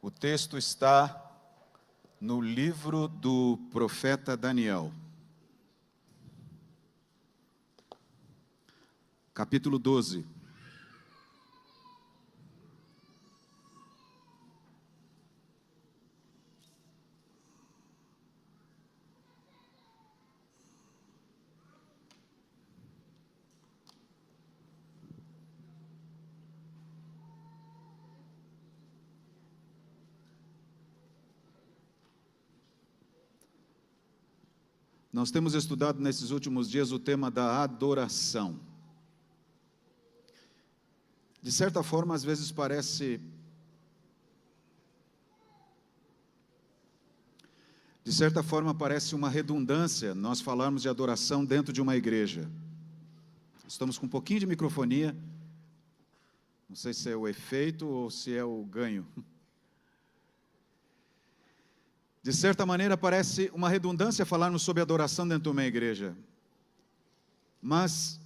O texto está no livro do profeta Daniel, capítulo 12. Nós temos estudado nesses últimos dias o tema da adoração. De certa forma, às vezes parece... uma redundância nós falarmos de adoração dentro de uma igreja. Estamos com um pouquinho de microfonia. Não sei se é o efeito ou se é o ganho. De certa maneira, parece uma redundância falarmos sobre adoração dentro de uma igreja. Mas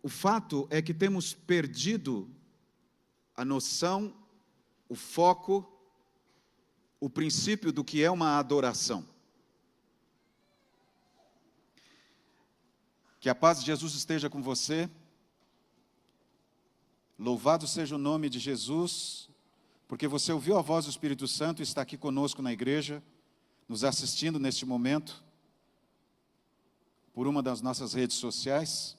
o fato é que temos perdido a noção, o foco, o princípio do que é uma adoração. Que a paz de Jesus esteja com você. Louvado seja o nome de Jesus, porque você ouviu a voz do Espírito Santo e está aqui conosco na igreja, nos assistindo neste momento, por uma das nossas redes sociais.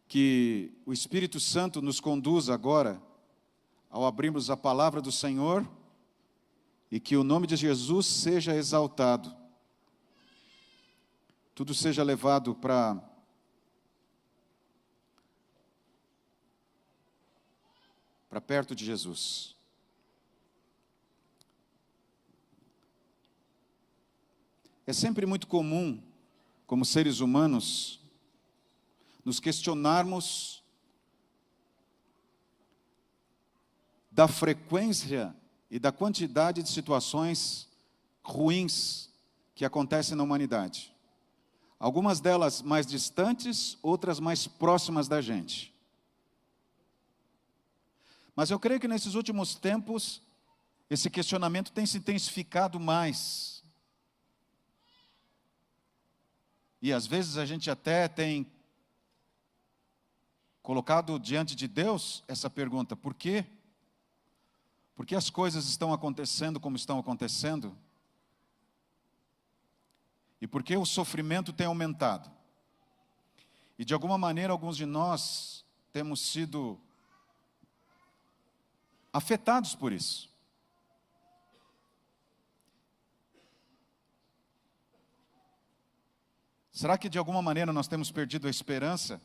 Que o Espírito Santo nos conduza agora, ao abrirmos a palavra do Senhor, e que o nome de Jesus seja exaltado. Tudo seja levado para perto de Jesus. É sempre muito comum, como seres humanos, nos questionarmos da frequência e da quantidade de situações ruins que acontecem na humanidade. Algumas delas mais distantes, outras mais próximas da gente. Mas eu creio que nesses últimos tempos, esse questionamento tem se intensificado mais. E às vezes a gente até tem colocado diante de Deus essa pergunta: por quê? Por que as coisas estão acontecendo como estão acontecendo? E por que o sofrimento tem aumentado? E de alguma maneira alguns de nós temos sido afetados por isso. Será que de alguma maneira nós temos perdido a esperança?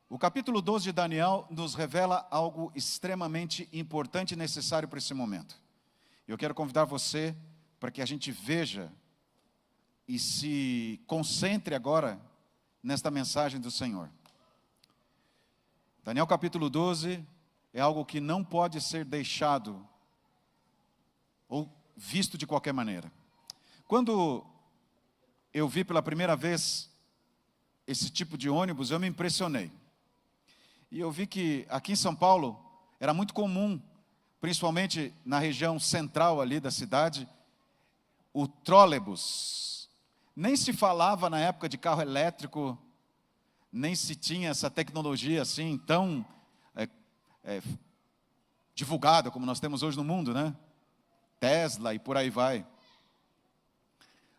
O capítulo 12 de Daniel nos revela algo extremamente importante e necessário para esse momento. Eu quero convidar você para que a gente veja e se concentre agora nesta mensagem do Senhor. Daniel capítulo 12 é algo que não pode ser deixado ou visto de qualquer maneira. Quando eu vi pela primeira vez esse tipo de ônibus, eu me impressionei. E eu vi que aqui em São Paulo era muito comum, principalmente na região central ali da cidade, o trólebus. Nem se falava na época de carro elétrico, nem se tinha essa tecnologia assim tão divulgada como nós temos hoje no mundo, né? Tesla e por aí vai.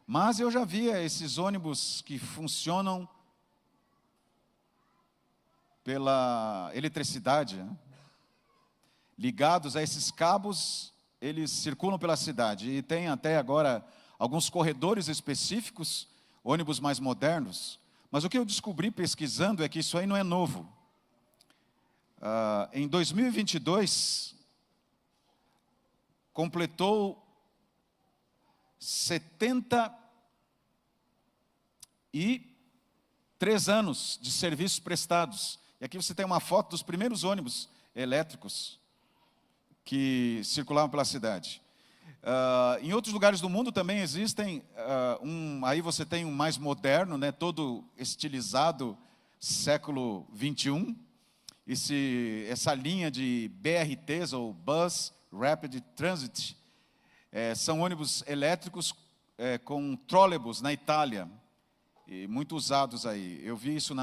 Mas eu já via esses ônibus que funcionam pela eletricidade, né? Ligados a esses cabos, eles circulam pela cidade. E tem até agora alguns corredores específicos, ônibus mais modernos. Mas o que eu descobri pesquisando é que isso aí não é novo. Em 2022, completou 73 anos de serviços prestados. E aqui você tem uma foto dos primeiros ônibus elétricos que circulavam pela cidade. Em outros lugares do mundo também existem, aí você tem um mais moderno, né, todo estilizado, século 21, essa linha de BRTs, ou Bus Rapid Transit, são ônibus elétricos com trólebus na Itália, e muito usados aí. Eu vi isso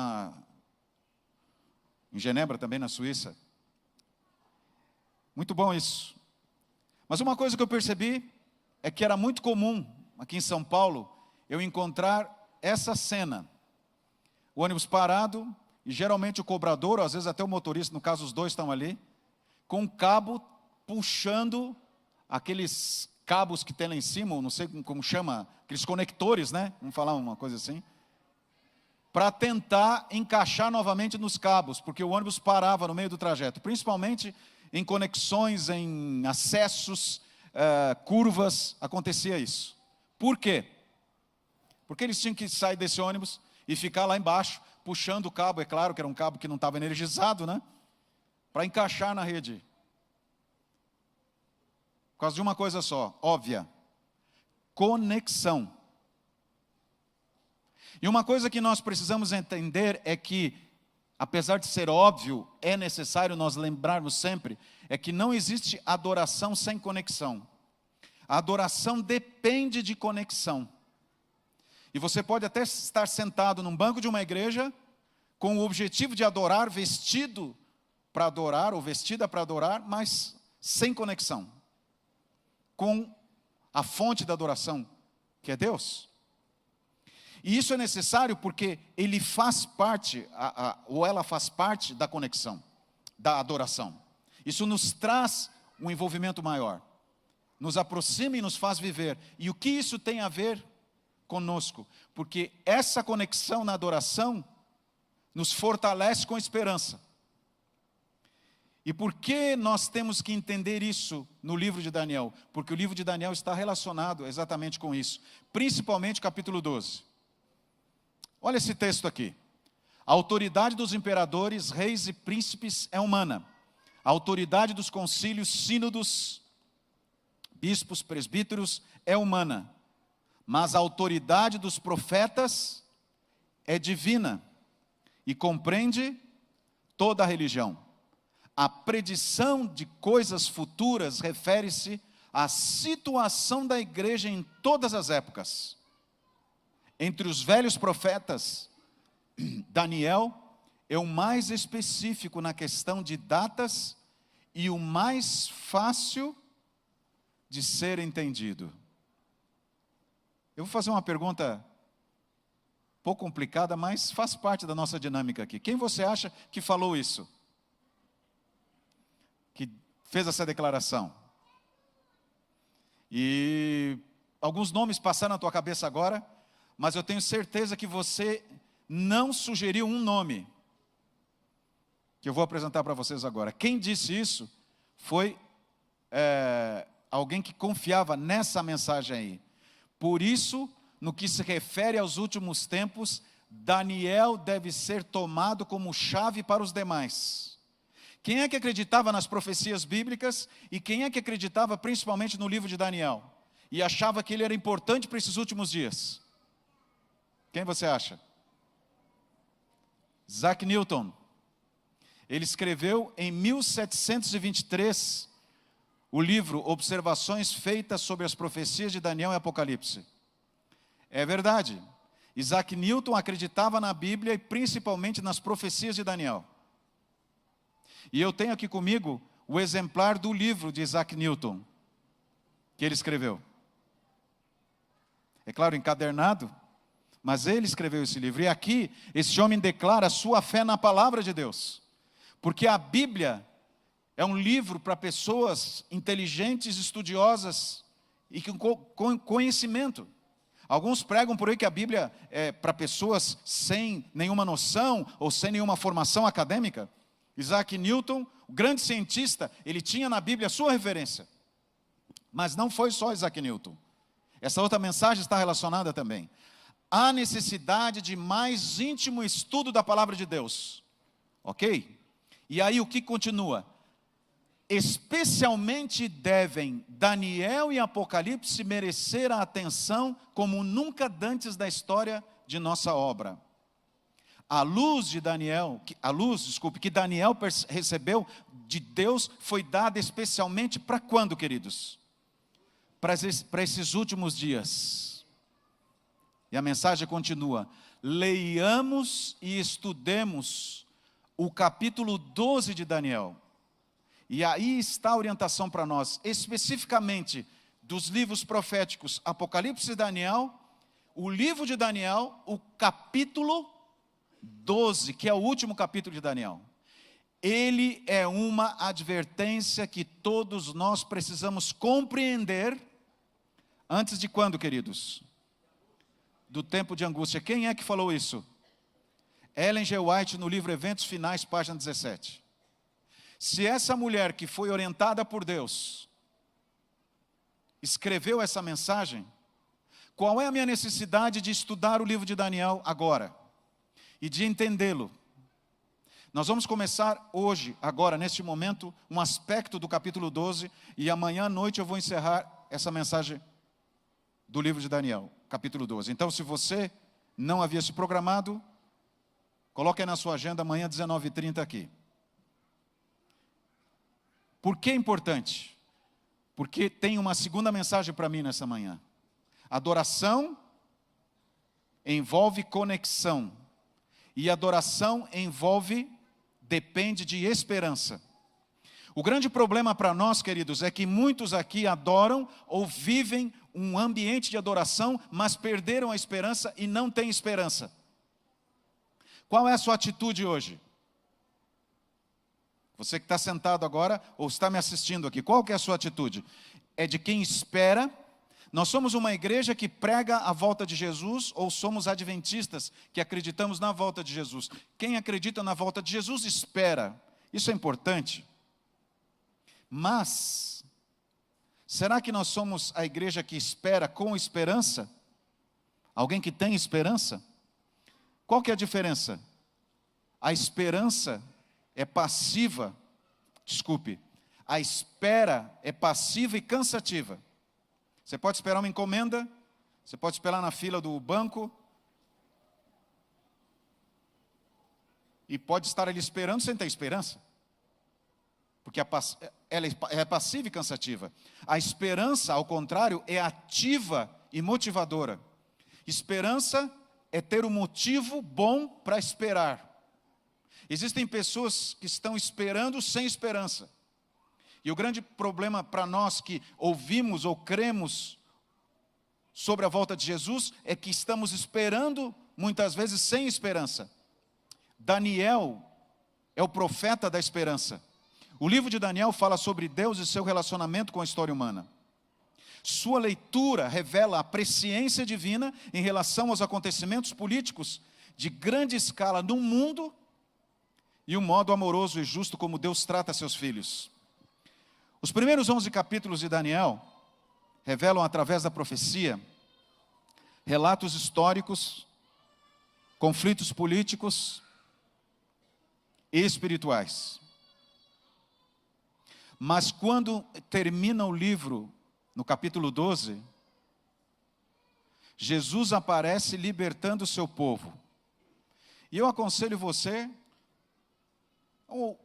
em Genebra, também na Suíça. Muito bom isso. Mas uma coisa que eu percebi é que era muito comum, aqui em São Paulo, eu encontrar essa cena. O ônibus parado, e geralmente o cobrador, ou às vezes até o motorista, no caso os dois estão ali, com um cabo puxando aqueles cabos que tem lá em cima, não sei como chama, aqueles conectores, né? Vamos falar uma coisa assim. Para tentar encaixar novamente nos cabos, porque o ônibus parava no meio do trajeto, principalmente em conexões, em acessos, curvas, acontecia isso. Por quê? Porque eles tinham que sair desse ônibus e ficar lá embaixo, puxando o cabo, é claro que era um cabo que não estava energizado, né? Para encaixar na rede. Por causa de uma coisa só, óbvia: conexão. E uma coisa que nós precisamos entender é que, apesar de ser óbvio, é necessário nós lembrarmos sempre, é que não existe adoração sem conexão. A adoração depende de conexão. E você pode até estar sentado num banco de uma igreja, com o objetivo de adorar, vestido para adorar, ou vestida para adorar, mas sem conexão com a fonte da adoração, que é Deus. E isso é necessário porque ele faz parte, ou ela faz parte da conexão, da adoração. Isso nos traz um envolvimento maior, nos aproxima e nos faz viver. E o que isso tem a ver conosco? Porque essa conexão na adoração nos fortalece com esperança. E por que nós temos que entender isso no livro de Daniel? Porque o livro de Daniel está relacionado exatamente com isso, principalmente o capítulo 12. Olha esse texto aqui. A autoridade dos imperadores, reis e príncipes é humana. A autoridade dos concílios, sínodos, bispos, presbíteros é humana. Mas a autoridade dos profetas é divina e compreende toda a religião. A predição de coisas futuras refere-se à situação da igreja em todas as épocas. Entre os velhos profetas, Daniel é o mais específico na questão de datas e o mais fácil de ser entendido. Eu vou fazer uma pergunta um pouco complicada, mas faz parte da nossa dinâmica aqui. Quem você acha que falou isso? Que fez essa declaração? E alguns nomes passaram na tua cabeça agora, mas eu tenho certeza que você não sugeriu um nome, que eu vou apresentar para vocês agora. Quem disse isso foi alguém que confiava nessa mensagem aí. Por isso, no que se refere aos últimos tempos, Daniel deve ser tomado como chave para os demais. Quem é que acreditava nas profecias bíblicas e quem é que acreditava principalmente no livro de Daniel? E achava que ele era importante para esses últimos dias? Quem você acha? Isaac Newton. Ele escreveu em 1723 o livro Observações Feitas sobre as Profecias de Daniel e Apocalipse. É verdade. Isaac Newton acreditava na Bíblia e principalmente nas profecias de Daniel. E eu tenho aqui comigo o exemplar do livro de Isaac Newton, que ele escreveu. É claro, encadernado, mas ele escreveu esse livro. E aqui, esse homem declara a sua fé na palavra de Deus. Porque a Bíblia é um livro para pessoas inteligentes, estudiosas e com conhecimento. Alguns pregam por aí que a Bíblia é para pessoas sem nenhuma noção ou sem nenhuma formação acadêmica. Isaac Newton, o grande cientista, ele tinha na Bíblia a sua referência. Mas não foi só Isaac Newton. Essa outra mensagem está relacionada também. Há necessidade de mais íntimo estudo da palavra de Deus. Ok? E aí o que continua? Especialmente devem Daniel e Apocalipse merecer a atenção como nunca dantes da história de nossa obra. A luz que Daniel recebeu de Deus foi dada especialmente para quando, queridos? Para esses últimos dias. E a mensagem continua: leiamos e estudemos o capítulo 12 de Daniel. E aí está a orientação para nós, especificamente dos livros proféticos Apocalipse e Daniel, o livro de Daniel, o capítulo 12, que é o último capítulo de Daniel. Ele é uma advertência que todos nós precisamos compreender antes de quando, queridos? Do tempo de angústia. Quem é que falou isso? Ellen G. White, no livro Eventos Finais, página 17. Se essa mulher que foi orientada por Deus escreveu essa mensagem, qual é a minha necessidade de estudar o livro de Daniel agora? E de entendê-lo? Nós vamos começar hoje, agora, neste momento, um aspecto do capítulo 12, e amanhã à noite eu vou encerrar essa mensagem do livro de Daniel, capítulo 12. Então, se você não havia se programado, coloque aí na sua agenda, amanhã, 19h30 aqui. Por que é importante? Porque tem uma segunda mensagem para mim nessa manhã. Adoração envolve conexão. E adoração depende de esperança. O grande problema para nós, queridos, é que muitos aqui adoram ou vivem um ambiente de adoração, mas perderam a esperança e não têm esperança. Qual é a sua atitude hoje? Você que está sentado agora, ou está me assistindo aqui, qual que é a sua atitude? É de quem espera? Nós somos uma igreja que prega a volta de Jesus, ou somos adventistas que acreditamos na volta de Jesus? Quem acredita na volta de Jesus, espera. Isso é importante. Mas, será que nós somos a igreja que espera com esperança? Alguém que tem esperança? Qual que é a diferença? A esperança é passiva, a espera é passiva e cansativa. Você pode esperar uma encomenda, você pode esperar na fila do banco, e pode estar ali esperando sem ter esperança, porque ela é passiva e cansativa. A esperança, ao contrário, é ativa e motivadora. Esperança é ter um motivo bom para esperar. Existem pessoas que estão esperando sem esperança. E o grande problema para nós que ouvimos ou cremos sobre a volta de Jesus é que estamos esperando muitas vezes sem esperança. Daniel é o profeta da esperança. O livro de Daniel fala sobre Deus e seu relacionamento com a história humana. Sua leitura revela a presciência divina em relação aos acontecimentos políticos de grande escala no mundo e o modo amoroso e justo como Deus trata seus filhos. Os primeiros 11 capítulos de Daniel revelam, através da profecia, relatos históricos, conflitos políticos e espirituais. Mas quando termina o livro, no capítulo 12, Jesus aparece libertando o seu povo. E eu aconselho você,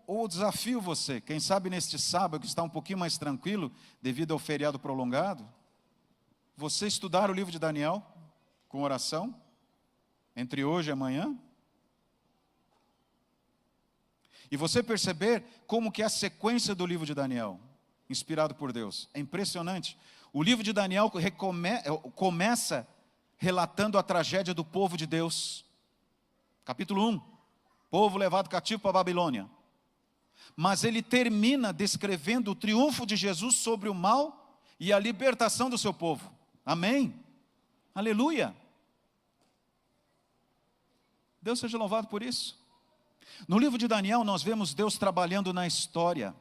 ou desafio você, quem sabe neste sábado, que está um pouquinho mais tranquilo, devido ao feriado prolongado, você estudar o livro de Daniel, com oração, entre hoje e amanhã, e você perceber como que é a sequência do livro de Daniel, inspirado por Deus. É impressionante. O livro de Daniel começa relatando a tragédia do povo de Deus. Capítulo 1, povo levado cativo para a Babilônia. Mas ele termina descrevendo o triunfo de Jesus sobre o mal e a libertação do seu povo. Amém? Aleluia! Deus seja louvado por isso. No livro de Daniel nós vemos Deus trabalhando na história.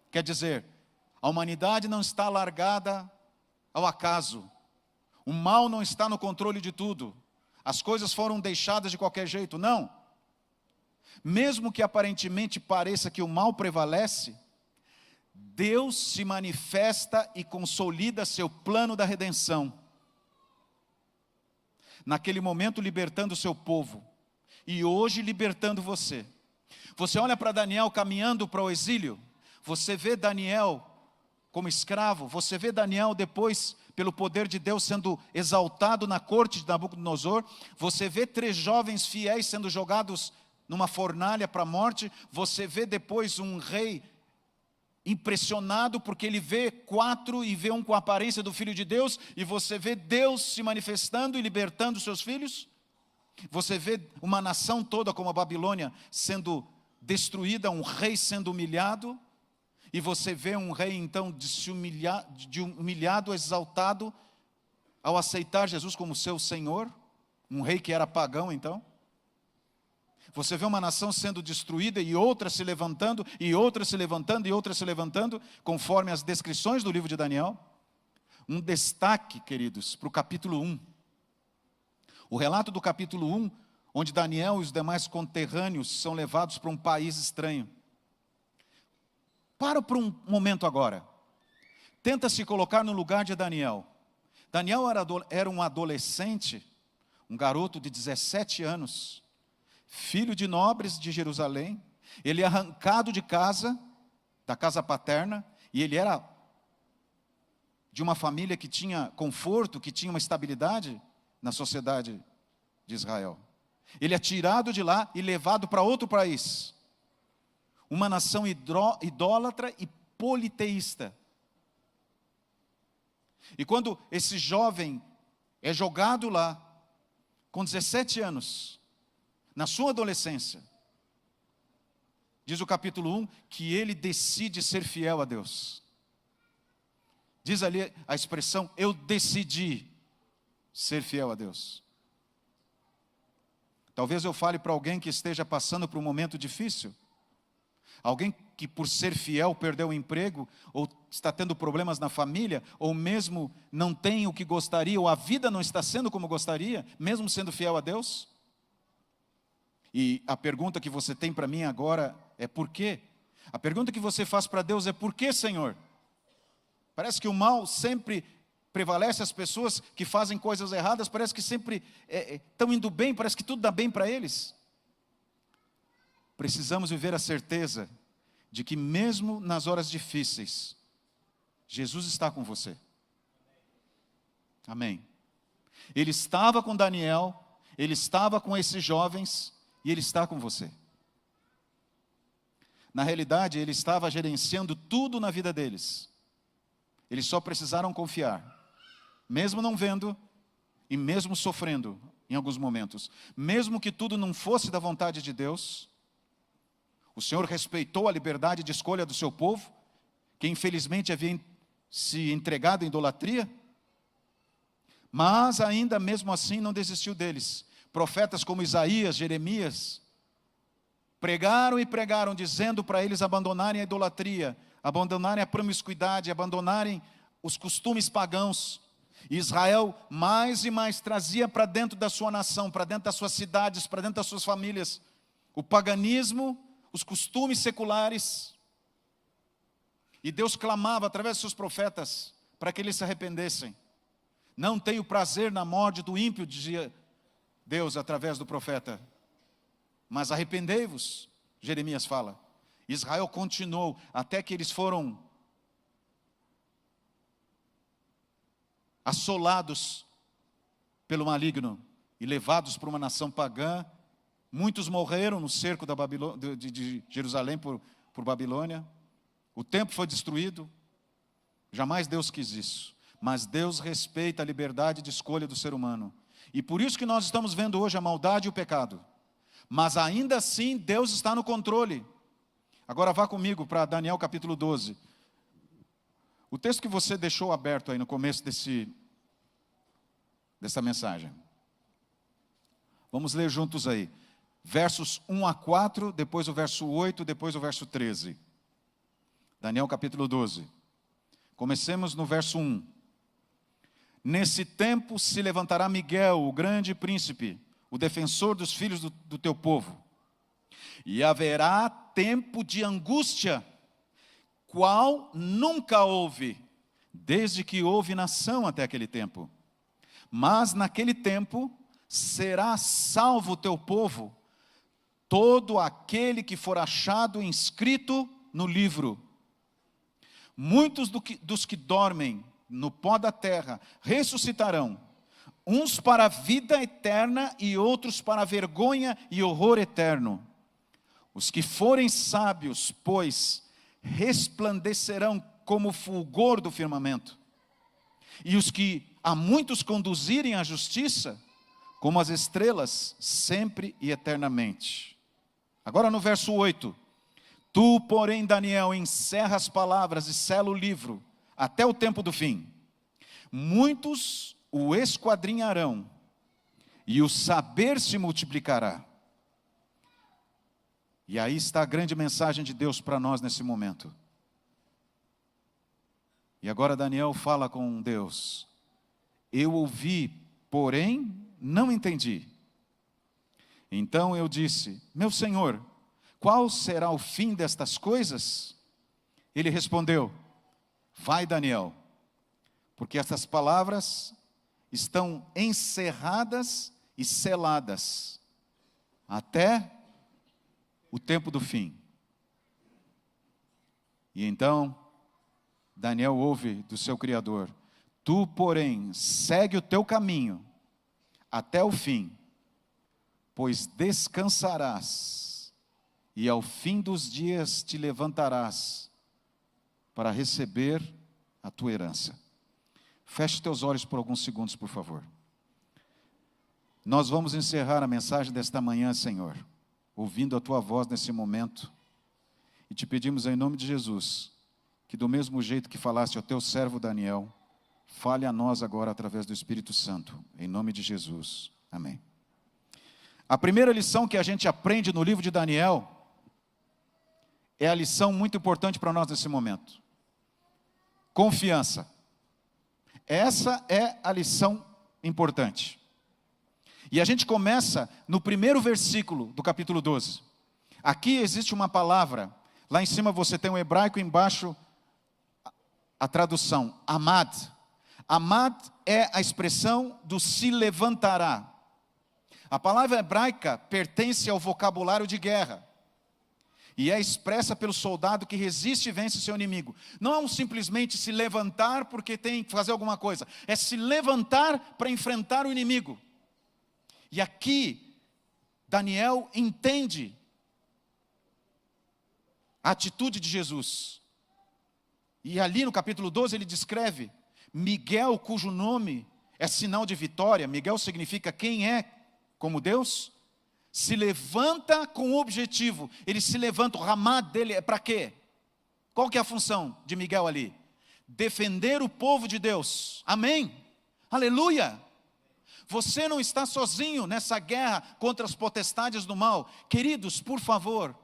Quer dizer, a humanidade não está largada ao acaso. O mal não está no controle de tudo. As coisas foram deixadas de qualquer jeito, não. Mesmo que aparentemente pareça que o mal prevalece, Deus se manifesta e consolida seu plano da redenção. Naquele momento libertando o seu povo. e hoje libertando você. Você olha para Daniel caminhando para o exílio, você vê Daniel como escravo, você vê Daniel depois, pelo poder de Deus, sendo exaltado na corte de Nabucodonosor, você vê 3 jovens fiéis sendo jogados numa fornalha para a morte, você vê depois um rei impressionado porque ele vê 4 e vê um com a aparência do Filho de Deus, e você vê Deus se manifestando e libertando seus filhos. Você vê uma nação toda como a Babilônia sendo destruída, um rei sendo humilhado, e você vê um rei então de humilhado, exaltado, ao aceitar Jesus como seu Senhor, um rei que era pagão então. Você vê uma nação sendo destruída e outra se levantando, e outra se levantando, e outra se levantando, conforme as descrições do livro de Daniel. Um destaque, queridos, para o capítulo 1. O relato do capítulo 1, onde Daniel e os demais conterrâneos são levados para um país estranho. Para por um momento agora. Tenta se colocar no lugar de Daniel. Daniel era um adolescente, um garoto de 17 anos, filho de nobres de Jerusalém. Ele é arrancado de casa, da casa paterna, e ele era de uma família que tinha conforto, que tinha uma estabilidade na sociedade de Israel. Ele é tirado de lá e levado para outro país. Uma nação idólatra e politeísta. E quando esse jovem é jogado lá, com 17 anos, na sua adolescência, diz o capítulo 1, que ele decide ser fiel a Deus. Diz ali a expressão, eu decidi ser fiel a Deus. Talvez eu fale para alguém que esteja passando por um momento difícil. Alguém que por ser fiel perdeu o emprego, ou está tendo problemas na família, ou mesmo não tem o que gostaria, ou a vida não está sendo como gostaria, mesmo sendo fiel a Deus. E a pergunta que você tem para mim agora é por quê? A pergunta que você faz para Deus é por quê, Senhor? Parece que o mal sempre prevalece, as pessoas que fazem coisas erradas, parece que sempre estão indo bem, parece que tudo dá bem para eles. Precisamos viver a certeza de que mesmo nas horas difíceis, Jesus está com você. Amém. Ele estava com Daniel, ele estava com esses jovens, e ele está com você. Na realidade, ele estava gerenciando tudo na vida deles. Eles só precisaram confiar, mesmo não vendo e mesmo sofrendo em alguns momentos. Mesmo que tudo não fosse da vontade de Deus, o Senhor respeitou a liberdade de escolha do seu povo, que infelizmente havia se entregado à idolatria, mas ainda mesmo assim não desistiu deles. Profetas como Isaías, Jeremias, pregaram e pregaram, dizendo para eles abandonarem a idolatria, abandonarem a promiscuidade, abandonarem os costumes pagãos. E Israel mais e mais trazia para dentro da sua nação, para dentro das suas cidades, para dentro das suas famílias, o paganismo, os costumes seculares. E Deus clamava através dos seus profetas para que eles se arrependessem. Não tenho prazer na morte do ímpio, dizia Deus através do profeta, mas arrependei-vos, Jeremias fala. Israel continuou até que eles foram assolados pelo maligno e levados para uma nação pagã. Muitos morreram no cerco de Jerusalém por Babilônia. O templo foi destruído. Jamais Deus quis isso. Mas Deus respeita a liberdade de escolha do ser humano. E por isso que nós estamos vendo hoje a maldade e o pecado. Mas ainda assim Deus está no controle. Agora vá comigo para Daniel capítulo 12. O texto que você deixou aberto aí no começo dessa mensagem. Vamos ler juntos aí. Versos 1 a 4, depois o verso 8, depois o verso 13. Daniel capítulo 12. Comecemos no verso 1. Nesse tempo se levantará Miguel, o grande príncipe, o defensor dos filhos do teu povo. E haverá tempo de angústia, qual nunca houve, desde que houve nação até aquele tempo. Mas naquele tempo será salvo o teu povo, todo aquele que for achado inscrito no livro. Muitos dos que dormem no pó da terra ressuscitarão, uns para a vida eterna e outros para a vergonha e horror eterno. Os que forem sábios, pois, resplandecerão como o fulgor do firmamento. E os que a muitos conduzirem à justiça, como as estrelas, sempre e eternamente. Agora no verso 8. Tu, porém, Daniel, encerra as palavras e sela o livro, até o tempo do fim. Muitos o esquadrinharão, e o saber se multiplicará. E aí está a grande mensagem de Deus para nós nesse momento. E agora Daniel fala com Deus. Eu ouvi, porém não entendi. Então eu disse, meu Senhor, qual será o fim destas coisas? Ele respondeu, vai Daniel, porque estas palavras estão encerradas e seladas até o tempo do fim. E então Daniel ouve do seu Criador, tu, porém, segue o teu caminho até o fim, pois descansarás, e ao fim dos dias te levantarás para receber a tua herança. Feche teus olhos por alguns segundos, por favor. Nós vamos encerrar a mensagem desta manhã, Senhor, ouvindo a tua voz nesse momento, e te pedimos em nome de Jesus, que do mesmo jeito que falaste ao teu servo Daniel, fale a nós agora através do Espírito Santo, em nome de Jesus, amém. A primeira lição que a gente aprende no livro de Daniel, é a lição muito importante para nós nesse momento. Confiança. Essa é a lição importante. E a gente começa no primeiro versículo do capítulo 12. Aqui existe uma palavra, lá em cima você tem o hebraico, embaixo a tradução, amad. Amad é a expressão do se levantará. A palavra hebraica pertence ao vocabulário de guerra. E é expressa pelo soldado que resiste e vence seu inimigo. Não é simplesmente se levantar porque tem que fazer alguma coisa. É se levantar para enfrentar o inimigo. E aqui, Daniel entende a atitude de Jesus. E ali no capítulo 12 ele descreve Miguel, cujo nome é sinal de vitória. Miguel significa quem é como Deus. Se levanta com o objetivo. Ele se levanta, o ramad dele é para quê? Qual que é a função de Miguel ali? Defender o povo de Deus. Amém? Aleluia! Você não está sozinho nessa guerra contra as potestades do mal. Queridos, por favor,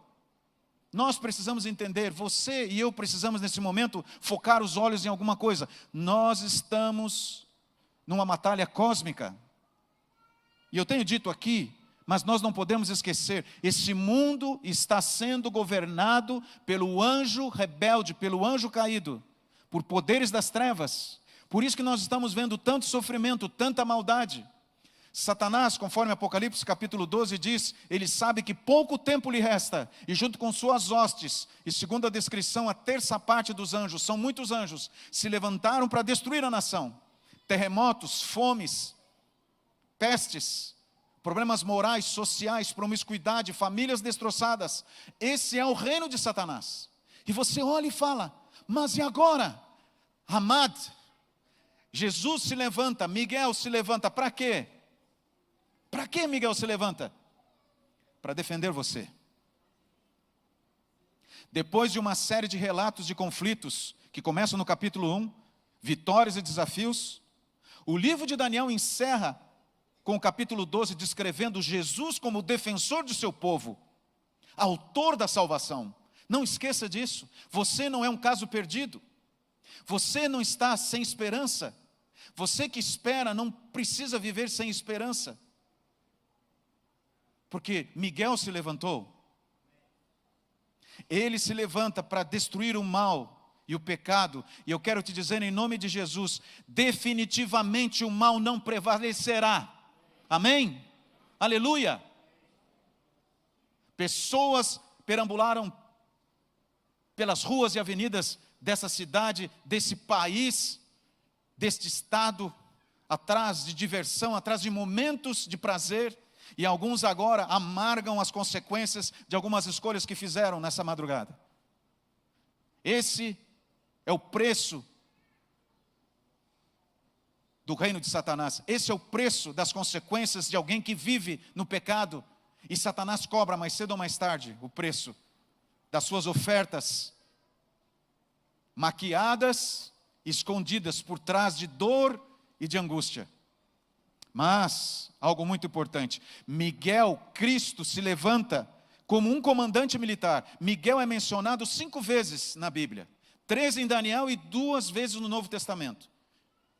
nós precisamos entender, você e eu precisamos nesse momento focar os olhos em alguma coisa. Nós estamos numa batalha cósmica. E eu tenho dito aqui, mas nós não podemos esquecer, esse mundo está sendo governado pelo anjo rebelde, pelo anjo caído, por poderes das trevas. Por isso que nós estamos vendo tanto sofrimento, tanta maldade. Satanás, conforme Apocalipse capítulo 12 diz, ele sabe que pouco tempo lhe resta, e junto com suas hostes, e segundo a descrição, a terça parte dos anjos, são muitos anjos, se levantaram para destruir a nação. Terremotos, fomes, pestes, problemas morais, sociais, promiscuidade, famílias destroçadas. Esse é o reino de Satanás. E você olha e fala, mas e agora? Amad, Jesus se levanta, Miguel se levanta, para quê? Para que Miguel se levanta? Para defender você. Depois de uma série de relatos de conflitos, que começam no capítulo 1, vitórias e desafios, o livro de Daniel encerra com o capítulo 12, descrevendo Jesus como defensor do seu povo, autor da salvação. Não esqueça disso, você não é um caso perdido, você não está sem esperança, você que espera não precisa viver sem esperança, porque Miguel se levantou, ele se levanta para destruir o mal e o pecado, e eu quero te dizer em nome de Jesus, definitivamente o mal não prevalecerá. Amém? Aleluia! Pessoas perambularam pelas ruas e avenidas dessa cidade, desse país, deste estado, atrás de diversão, atrás de momentos de prazer, e alguns agora amargam as consequências de algumas escolhas que fizeram nessa madrugada. Esse é o preço do reino de Satanás. Esse é o preço das consequências de alguém que vive no pecado. E Satanás cobra mais cedo ou mais tarde o preço das suas ofertas maquiadas, escondidas por trás de dor e de angústia. Mas, algo muito importante, Miguel, Cristo, se levanta como um comandante militar. Miguel é mencionado 5 vezes na Bíblia, 3 em Daniel e 2 vezes no Novo Testamento.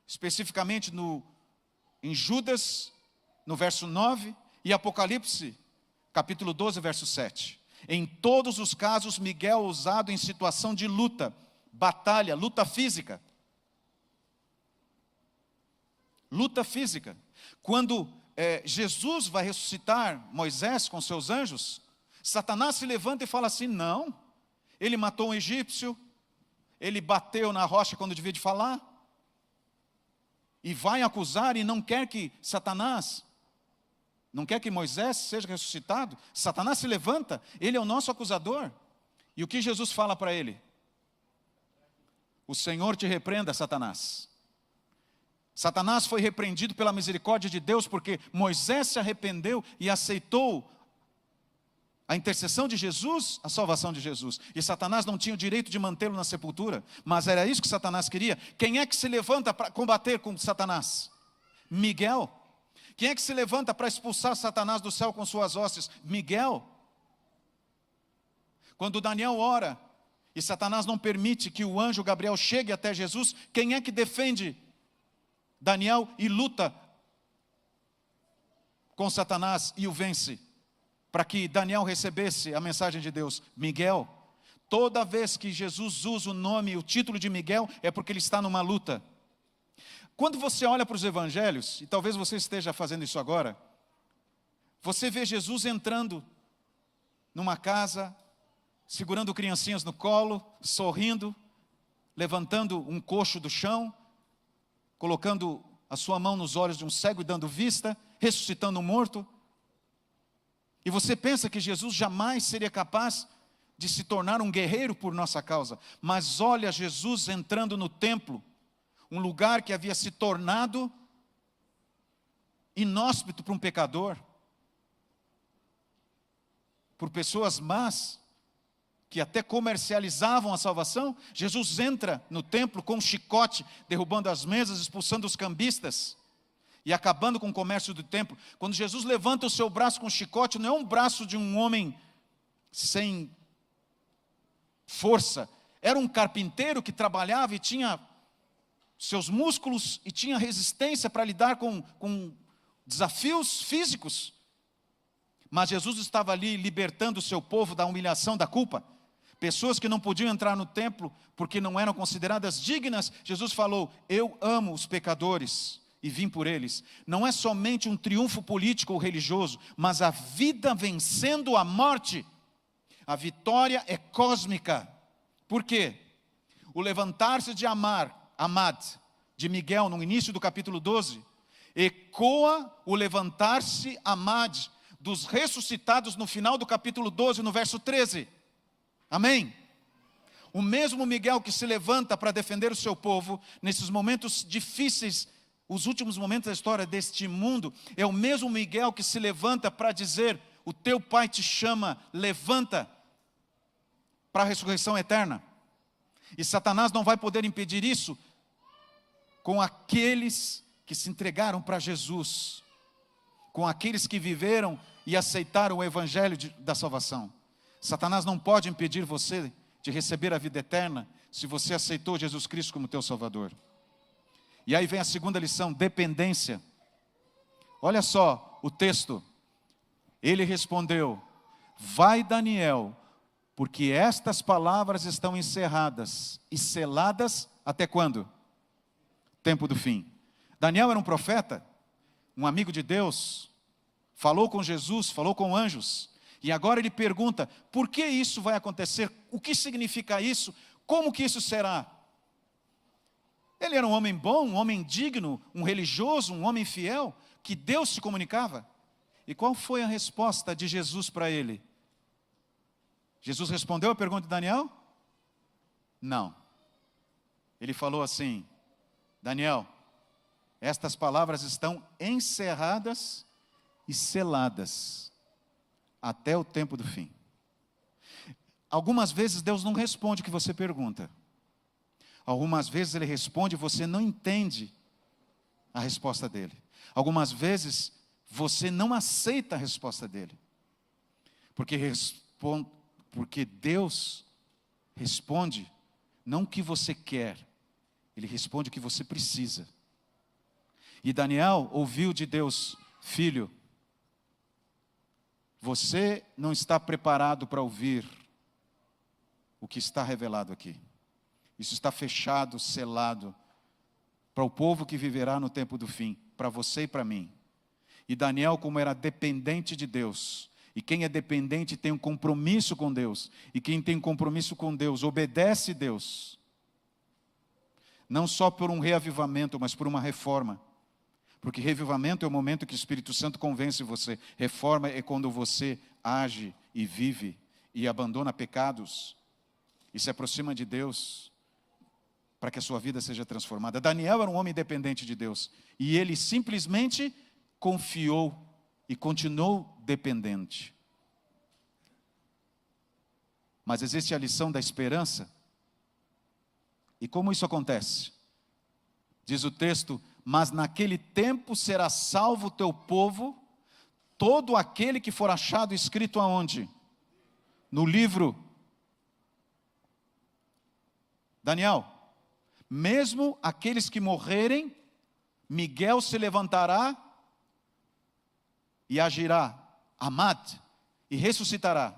Especificamente em Judas, no verso 9, e Apocalipse, capítulo 12, verso 7. Em todos os casos, Miguel é usado em situação de luta, batalha, luta física. Luta física. Quando Jesus vai ressuscitar Moisés com seus anjos, Satanás se levanta e fala assim: não, ele matou um egípcio, ele bateu na rocha quando devia de falar, e vai acusar, e não quer que Moisés seja ressuscitado. Satanás se levanta, ele é o nosso acusador. E o que Jesus fala para ele? O Senhor te repreenda, Satanás. Satanás foi repreendido pela misericórdia de Deus, porque Moisés se arrependeu e aceitou a intercessão de Jesus, a salvação de Jesus. E Satanás não tinha o direito de mantê-lo na sepultura, mas era isso que Satanás queria. Quem é que se levanta para combater com Satanás? Miguel. Quem é que se levanta para expulsar Satanás do céu com suas hostes? Miguel. Quando Daniel ora e Satanás não permite que o anjo Gabriel chegue até Jesus, quem é que defende Daniel e luta com Satanás e o vence, para que Daniel recebesse a mensagem de Deus? Miguel. Toda vez que Jesus usa o nome e o título de Miguel, é porque ele está numa luta. Quando você olha para os evangelhos, e talvez você esteja fazendo isso agora, você vê Jesus entrando numa casa, segurando criancinhas no colo, sorrindo, levantando um coxo do chão, colocando a sua mão nos olhos de um cego e dando vista, ressuscitando um morto. E você pensa que Jesus jamais seria capaz de se tornar um guerreiro por nossa causa. Mas olha Jesus entrando no templo, um lugar que havia se tornado inóspito para um pecador, por pessoas más, que até comercializavam a salvação. Jesus entra no templo com um chicote, derrubando as mesas, expulsando os cambistas e acabando com o comércio do templo. Quando Jesus levanta o seu braço com um chicote, não é um braço de um homem sem força, era um carpinteiro que trabalhava e tinha seus músculos e tinha resistência para lidar com desafios físicos. Mas Jesus estava ali libertando o seu povo da humilhação, da culpa. Pessoas que não podiam entrar no templo porque não eram consideradas dignas. Jesus falou: eu amo os pecadores e vim por eles. Não é somente um triunfo político ou religioso, mas a vida vencendo a morte. A vitória é cósmica. Por quê? O levantar-se de Amad, de Miguel, no início do capítulo 12, ecoa o levantar-se Amad dos ressuscitados no final do capítulo 12, no verso 13. Amém? O mesmo Miguel que se levanta para defender o seu povo nesses momentos difíceis, os últimos momentos da história deste mundo, é o mesmo Miguel que se levanta para dizer: o teu pai te chama, levanta para a ressurreição eterna. E Satanás não vai poder impedir isso com aqueles que se entregaram para Jesus, com aqueles que viveram e aceitaram o evangelho da salvação. Satanás não pode impedir você de receber a vida eterna se você aceitou Jesus Cristo como teu Salvador. E aí vem a segunda lição: dependência. Olha só o texto. Ele respondeu: vai, Daniel, porque estas palavras estão encerradas e seladas até quando? Tempo do fim. Daniel era um profeta, um amigo de Deus, falou com Jesus, falou com anjos. E agora ele pergunta, por que isso vai acontecer? O que significa isso? Como que isso será? Ele era um homem bom, um homem digno, um religioso, um homem fiel, que Deus se comunicava. E qual foi a resposta de Jesus para ele? Jesus respondeu a pergunta de Daniel? Não. Ele falou assim, Daniel, estas palavras estão encerradas e seladas até o tempo do fim. Algumas vezes Deus não responde o que você pergunta. Algumas vezes Ele responde e você não entende a resposta dEle. Algumas vezes você não aceita a resposta dEle. Porque Deus responde não o que você quer, Ele responde o que você precisa. E Daniel ouviu de Deus, filho, você não está preparado para ouvir o que está revelado aqui. Isso está fechado, selado, para o povo que viverá no tempo do fim, para você e para mim. E Daniel, como era dependente de Deus, e quem é dependente tem um compromisso com Deus, e quem tem compromisso com Deus, obedece Deus, não só por um reavivamento, mas por uma reforma. Porque reavivamento é o momento que o Espírito Santo convence você. Reforma é quando você age e vive e abandona pecados e se aproxima de Deus para que a sua vida seja transformada. Daniel era um homem dependente de Deus e ele simplesmente confiou e continuou dependente. Mas existe a lição da esperança. E como isso acontece? Diz o texto, mas naquele tempo será salvo o teu povo, todo aquele que for achado escrito aonde? No livro. Daniel, mesmo aqueles que morrerem, Miguel se levantará e agirá, Amad, e ressuscitará.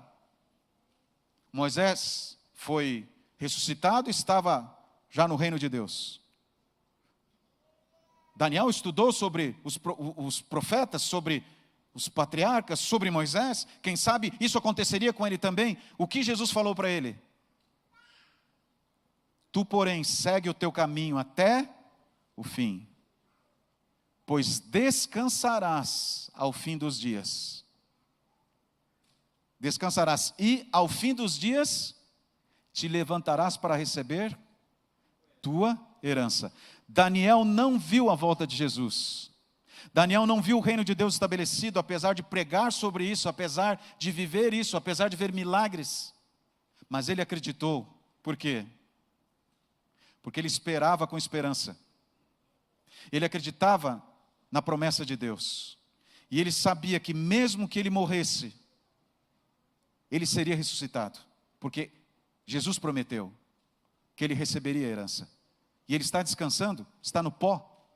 Moisés foi ressuscitado, estava já no reino de Deus. Daniel estudou sobre os profetas, sobre os patriarcas, sobre Moisés. Quem sabe isso aconteceria com ele também. O que Jesus falou para ele? Tu, porém, segue o teu caminho até o fim, pois descansarás ao fim dos dias. Descansarás e ao fim dos dias te levantarás para receber tua herança. Daniel não viu a volta de Jesus. Daniel não viu o reino de Deus estabelecido, apesar de pregar sobre isso, apesar de viver isso, apesar de ver milagres. Mas ele acreditou. Por quê? Porque ele esperava com esperança. Ele acreditava na promessa de Deus. E ele sabia que mesmo que ele morresse, ele seria ressuscitado. Porque Jesus prometeu que ele receberia a herança. E ele está descansando, está no pó,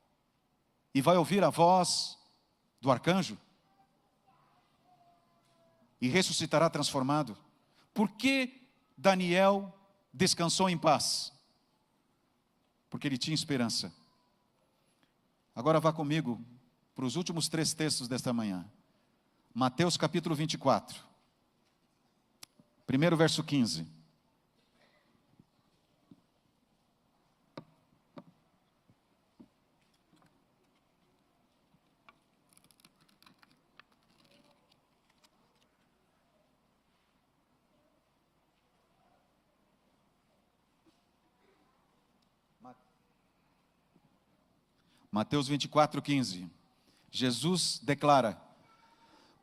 e vai ouvir a voz do arcanjo, e ressuscitará transformado. Por que Daniel descansou em paz? Porque ele tinha esperança. Agora vá comigo para os últimos 3 textos desta manhã. Mateus capítulo 24. Primeiro verso 15. Mateus 24, 15. Jesus declara,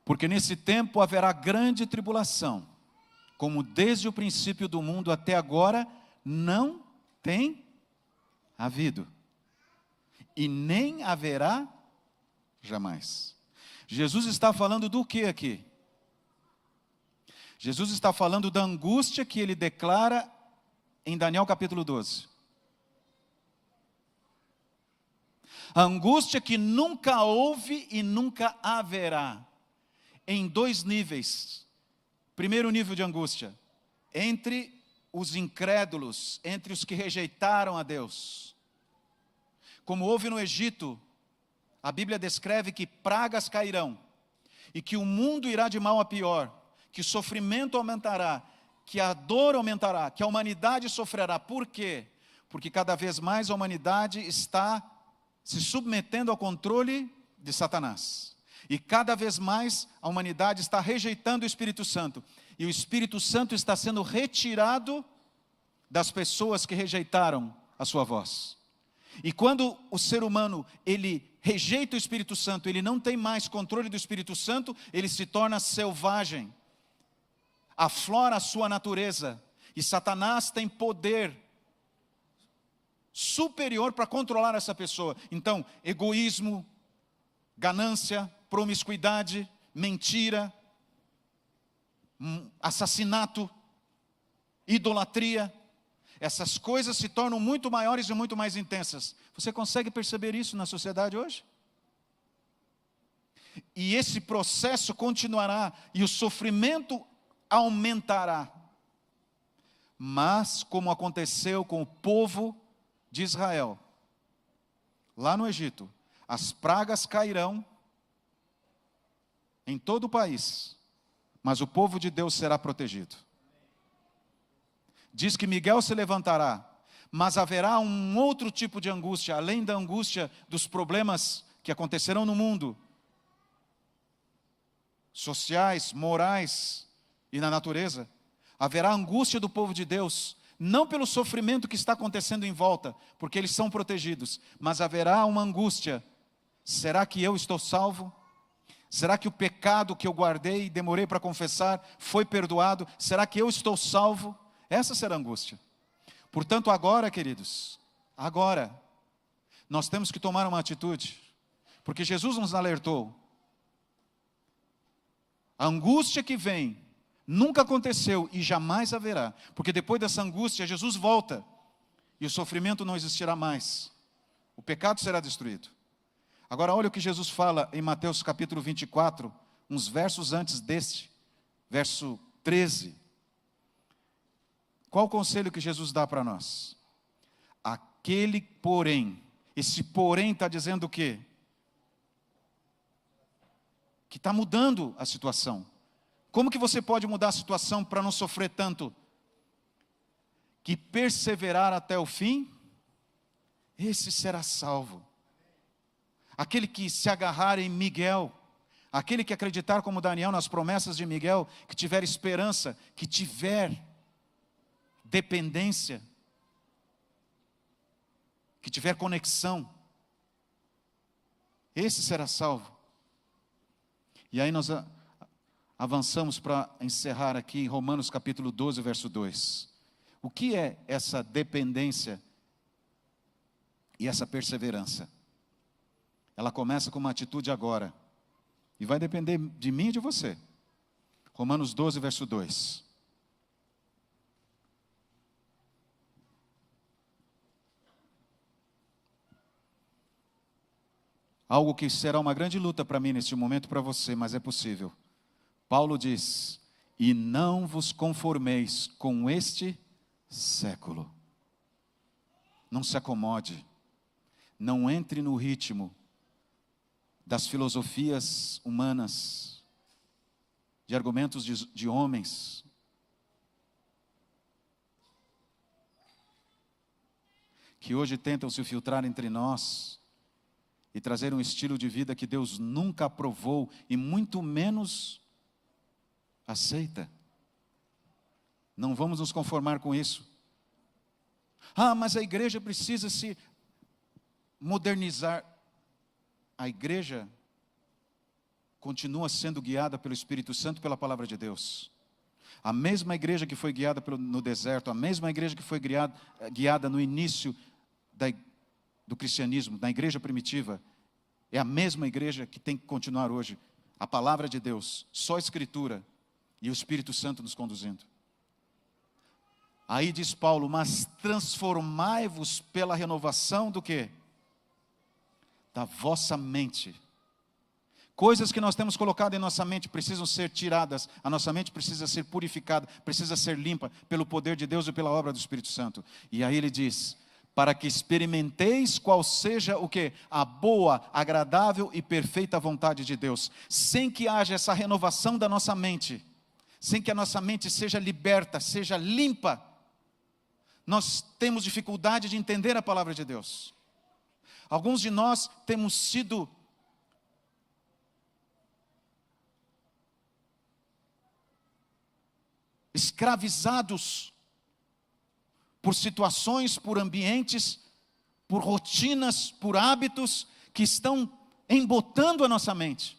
porque nesse tempo haverá grande tribulação, como desde o princípio do mundo até agora não tem havido, e nem haverá jamais. Jesus está falando do que aqui? Jesus está falando da angústia que ele declara em Daniel capítulo 12. A angústia que nunca houve e nunca haverá, em 2 níveis. Primeiro nível de angústia, entre os incrédulos, entre os que rejeitaram a Deus. Como houve no Egito, a Bíblia descreve que pragas cairão, e que o mundo irá de mal a pior, que o sofrimento aumentará, que a dor aumentará, que a humanidade sofrerá. Por quê? Porque cada vez mais a humanidade está se submetendo ao controle de Satanás. E cada vez mais a humanidade está rejeitando o Espírito Santo. E o Espírito Santo está sendo retirado das pessoas que rejeitaram a sua voz. E quando o ser humano, ele rejeita o Espírito Santo, ele não tem mais controle do Espírito Santo, ele se torna selvagem. Aflora a sua natureza. E Satanás tem poder superior para controlar essa pessoa. Então, egoísmo, ganância, promiscuidade, mentira, assassinato, idolatria, essas coisas se tornam muito maiores e muito mais intensas. Você consegue perceber isso na sociedade hoje? E esse processo continuará, e o sofrimento aumentará. Mas, como aconteceu com o povo de Israel, lá no Egito, as pragas cairão em todo o país, mas o povo de Deus será protegido. Diz que Miguel se levantará, mas haverá um outro tipo de angústia, além da angústia dos problemas que acontecerão no mundo, sociais, morais e na natureza. Haverá angústia do povo de Deus, não pelo sofrimento que está acontecendo em volta, porque eles são protegidos, mas haverá uma angústia. Será que eu estou salvo? Será que o pecado que eu guardei e demorei para confessar foi perdoado? Será que eu estou salvo? Essa será a angústia. Portanto, agora, queridos, agora, nós temos que tomar uma atitude, porque Jesus nos alertou. A angústia que vem, nunca aconteceu e jamais haverá, porque depois dessa angústia, Jesus volta, e o sofrimento não existirá mais, o pecado será destruído. Agora olha o que Jesus fala em Mateus capítulo 24, uns versos antes deste, verso 13. Qual o conselho que Jesus dá para nós? Aquele porém, esse porém está dizendo o quê? Que está mudando a situação. Como que você pode mudar a situação para não sofrer tanto? Que perseverar até o fim, esse será salvo. Aquele que se agarrar em Miguel, aquele que acreditar como Daniel nas promessas de Miguel, que tiver esperança, que tiver dependência, que tiver conexão, esse será salvo. E aí nós avançamos para encerrar aqui em Romanos capítulo 12, verso 2. O que é essa dependência e essa perseverança? Ela começa com uma atitude agora, e vai depender de mim e de você. Romanos 12, verso 2. Algo que será uma grande luta para mim neste momento, para você, mas é possível. Paulo diz: e não vos conformeis com este século. Não se acomode, não entre no ritmo das filosofias humanas, de argumentos de homens. Que hoje tentam se filtrar entre nós e trazer um estilo de vida que Deus nunca aprovou e muito menos aceita. Não vamos nos conformar com isso. Ah, mas a igreja precisa se modernizar. A igreja continua sendo guiada pelo Espírito Santo, pela palavra de Deus. A mesma igreja que foi guiada no deserto, a mesma igreja que foi guiada no início do cristianismo, na igreja primitiva, é a mesma igreja que tem que continuar hoje. A palavra de Deus, só a Escritura e o Espírito Santo nos conduzindo. Aí diz Paulo: mas transformai-vos pela renovação do quê? Da vossa mente. Coisas que nós temos colocado em nossa mente precisam ser tiradas. A nossa mente precisa ser purificada, precisa ser limpa pelo poder de Deus e pela obra do Espírito Santo. E aí ele diz: para que experimenteis qual seja o quê? A boa, agradável e perfeita vontade de Deus. Sem que haja essa renovação da nossa mente, sem que a nossa mente seja liberta, seja limpa, nós temos dificuldade de entender a palavra de Deus. Alguns de nós temos sido escravizados por situações, por ambientes, por rotinas, por hábitos que estão embotando a nossa mente.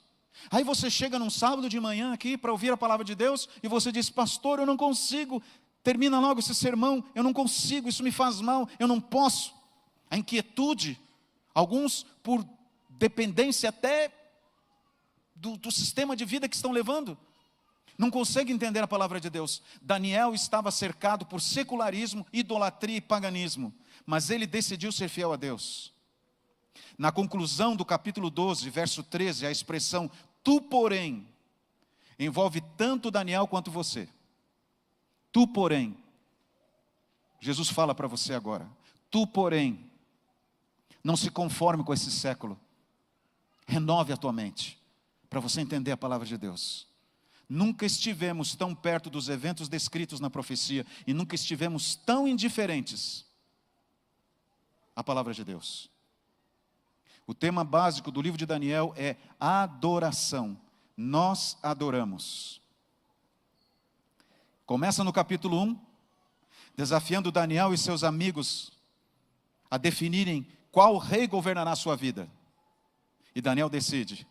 Aí você chega num sábado de manhã aqui para ouvir a palavra de Deus e você diz: pastor, eu não consigo, termina logo esse sermão, eu não consigo, isso me faz mal, eu não posso. A inquietude, alguns por dependência até do sistema de vida que estão levando, não conseguem entender a palavra de Deus. Daniel estava cercado por secularismo, idolatria e paganismo, mas ele decidiu ser fiel a Deus. Na conclusão do capítulo 12, verso 13, a expressão tu, porém, envolve tanto Daniel quanto você. Tu, porém, Jesus fala para você agora, tu, porém, não se conforme com esse século, renove a tua mente, para você entender a palavra de Deus. Nunca estivemos tão perto dos eventos descritos na profecia, e nunca estivemos tão indiferentes à palavra de Deus. O tema básico do livro de Daniel é adoração. Nós adoramos. Começa no capítulo 1, desafiando Daniel e seus amigos a definirem qual rei governará a sua vida. E Daniel decide: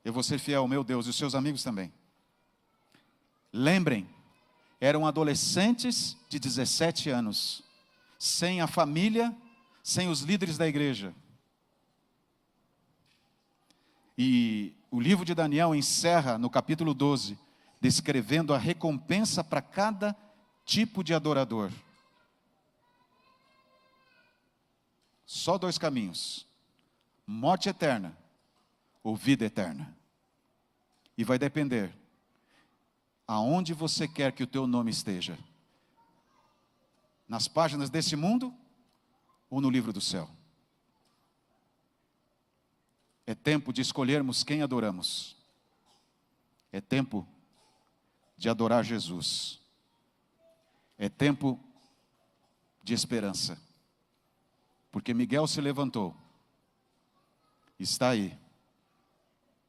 eu vou ser fiel ao meu Deus, e os seus amigos também. Lembrem, eram adolescentes de 17 anos, sem a família, sem os líderes da igreja. E o livro de Daniel encerra no capítulo 12, descrevendo a recompensa para cada tipo de adorador. Só 2 caminhos: morte eterna ou vida eterna. E vai depender aonde você quer que o teu nome esteja: nas páginas desse mundo ou no livro do céu. É tempo de escolhermos quem adoramos. É tempo de adorar Jesus. É tempo de esperança. Porque Miguel se levantou, está aí,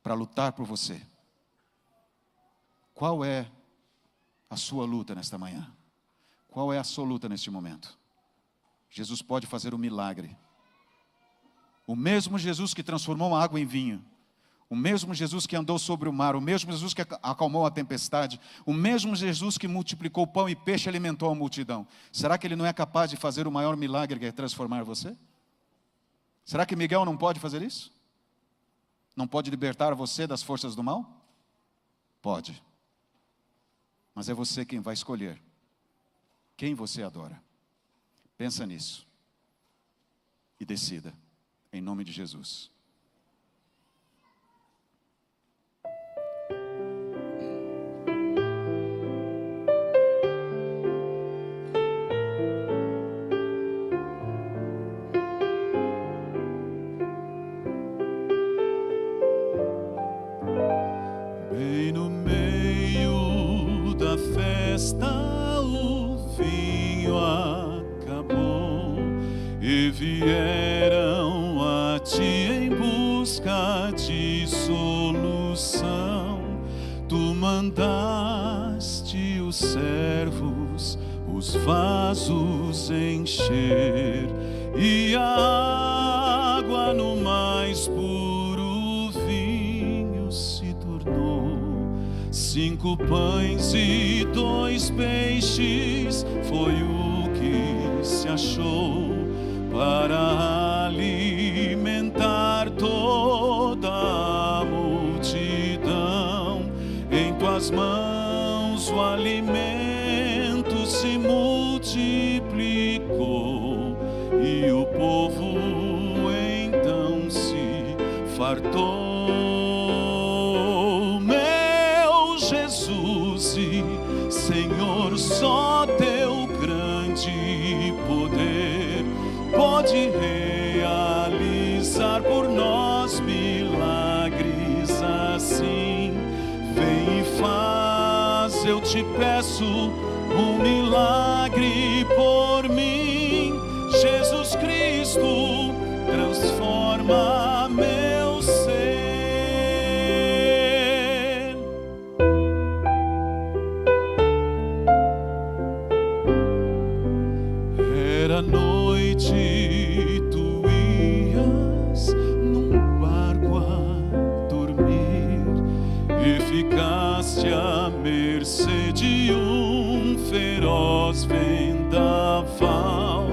para lutar por você. Qual é a sua luta nesta manhã? Qual é a sua luta neste momento? Jesus pode fazer um milagre. O mesmo Jesus que transformou a água em vinho, o mesmo Jesus que andou sobre o mar, o mesmo Jesus que acalmou a tempestade, o mesmo Jesus que multiplicou pão e peixe e alimentou a multidão. Será que Ele não é capaz de fazer o maior milagre, que é transformar você? Será que Miguel não pode fazer isso? Não pode libertar você das forças do mal? Pode. Mas é você quem vai escolher quem você adora. Pensa nisso e decida, em nome de Jesus. Bem no meio da festa o vinho acabou e vieram a ti em busca de solução. Tu mandaste os servos, os vasos encher, e a água no mais puro vinho se tornou. 5 pães e 2 peixes foi o que se achou para alimentar toda a multidão. Em tuas mãos o alimento se multiplicou e o povo então se fartou. Meu Jesus e Senhor, só teu grande poder pode realizar por nós milagres assim. Vem e faz te peço um milagre por mim. Jesus Cristo, transforma meu ser. Era noite, tu ias num barco a dormir e ficaste à mercê de um feroz vendaval.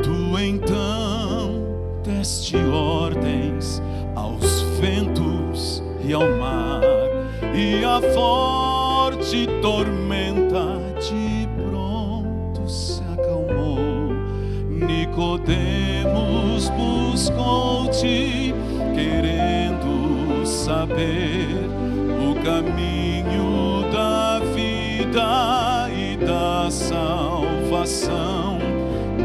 Tu então deste ordens aos ventos e ao mar, e a forte tormenta de pronto se acalmou. Nicodemos buscou-te, querendo saber o caminho da vida e da salvação.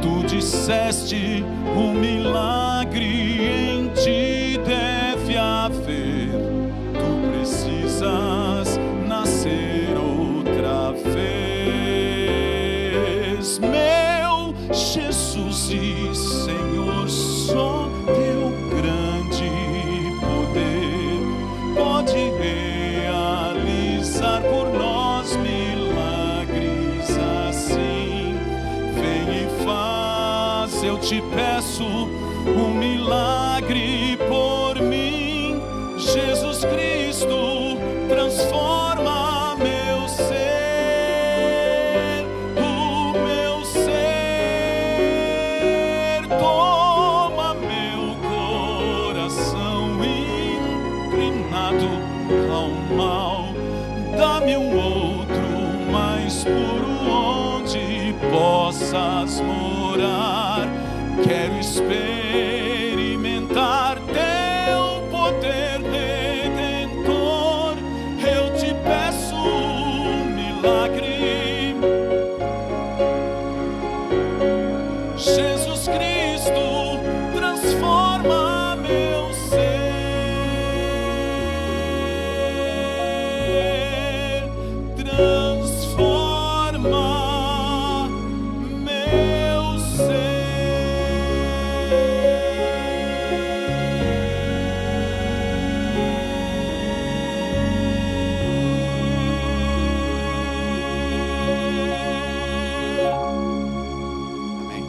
Tu disseste, um milagre em ti deve haver. Tu precisas nascer outra vez. Meu Jesus e Senhor, só teu grande poder pode realizar por nós milagres assim. Vem e faz, eu te peço, um milagre por mim. Jesus Cristo, transforma meu ser, o meu ser. Toma meu coração inclinado ao mal, dá-me um outro mais puro onde possas morar. Quero experimentar teu poder redentor. Eu te peço um milagre. Jesus Cristo, transforma meu ser. Transforma meu ser. Amém.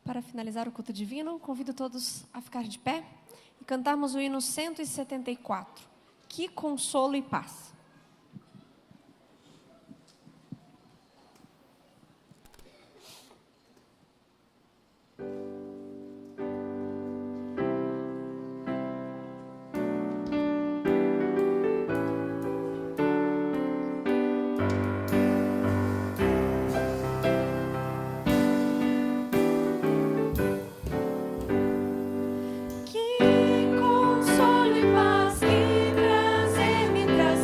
Para finalizar o culto divino, convido todos a ficar de pé e cantarmos o hino 174. Que consolo e paz. Que consolo e paz que me traz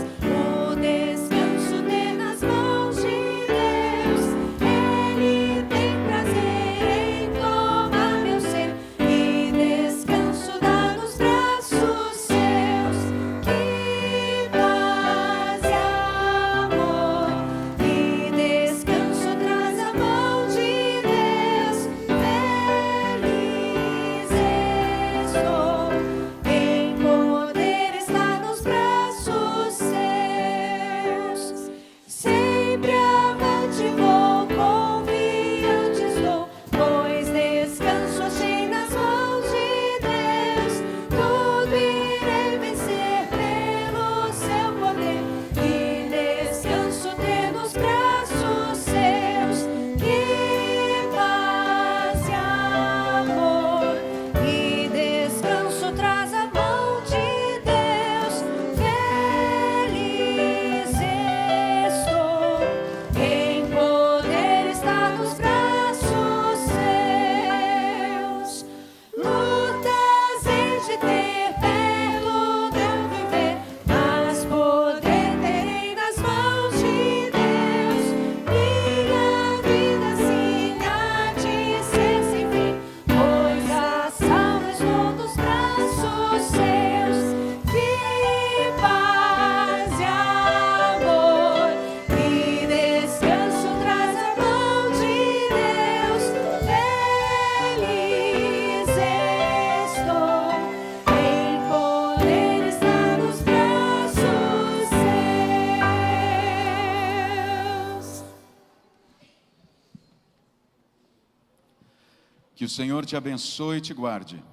o Senhor te abençoe e te guarde.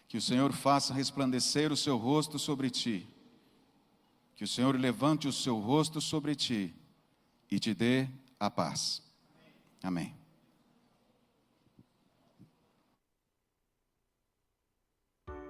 Que o Senhor faça resplandecer o seu rosto sobre ti. Que o Senhor levante o seu rosto sobre ti e te dê a paz. Amém.